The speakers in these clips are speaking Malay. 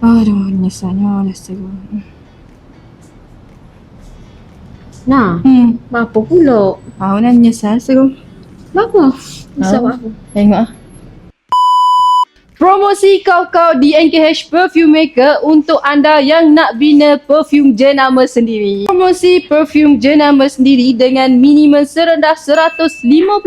Aduh, nyesalnya astaga. Nah, apa pula? Aku nak nyesal seru. Apa? Misal apa? Tengok ah. Promosi kau-kau di NKH Perfume Maker untuk anda yang nak bina perfume jenama sendiri. Promosi perfume jenama sendiri dengan minimum serendah 150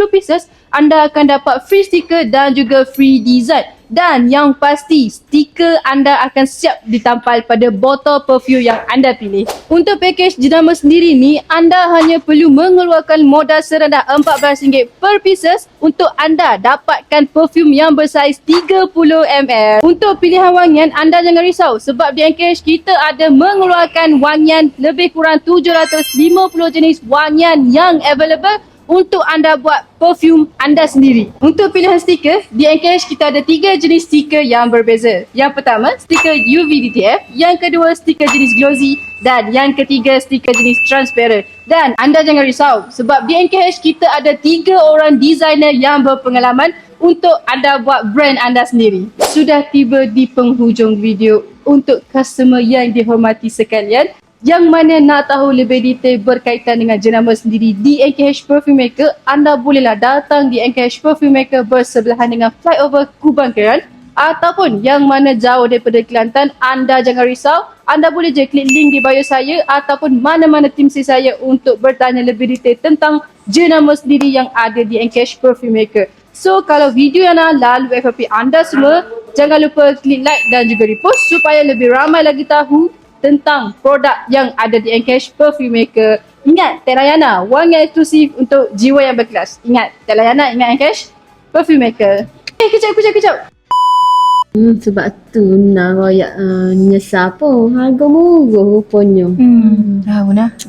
pieces, anda akan dapat free stiker dan juga free design. Dan yang pasti, stiker anda akan siap ditampal pada botol perfume yang anda pilih. Untuk pakej jenama sendiri ni, anda hanya perlu mengeluarkan modal serendah RM14 per pieces untuk anda dapatkan perfume yang bersaiz 30ml. Untuk pilihan wangian, anda jangan risau sebab di NKH kita ada mengeluarkan wangian lebih kurang 750 jenis wangian yang available untuk anda buat perfume anda sendiri. Untuk pilihan stiker, di NKH kita ada 3 jenis stiker yang berbeza. Yang pertama, stiker UV DTF. Yang kedua, stiker jenis glossy. Dan yang ketiga, stiker jenis transparent. Dan anda jangan risau sebab di NKH kita ada 3 orang designer yang berpengalaman untuk anda buat brand anda sendiri. Sudah tiba di penghujung video. Untuk customer yang dihormati sekalian, yang mana nak tahu lebih detail berkaitan dengan jenama sendiri di NKH Perfume Maker, anda bolehlah datang di NKH Perfume Maker bersebelahan dengan flyover Kubang Keran, ataupun yang mana jauh daripada Kelantan, anda jangan risau, anda boleh je klik link di bio saya ataupun mana-mana tim saya untuk bertanya lebih detail tentang jenama sendiri yang ada di NKH Perfume Maker. So kalau video yang nak lalu FYP anda semua, jangan lupa klik like dan juga repost supaya lebih ramai lagi tahu tentang produk yang ada di NKH Perfume Maker. Ingat, Teh Layana, wangian eksklusif untuk jiwa yang berkelas. Ingat, Teh Layana, ingat NKH Perfume Maker. Kejap. Sebab tu nak royak nyesal apa. Harga murah rupanya. Tahu nak.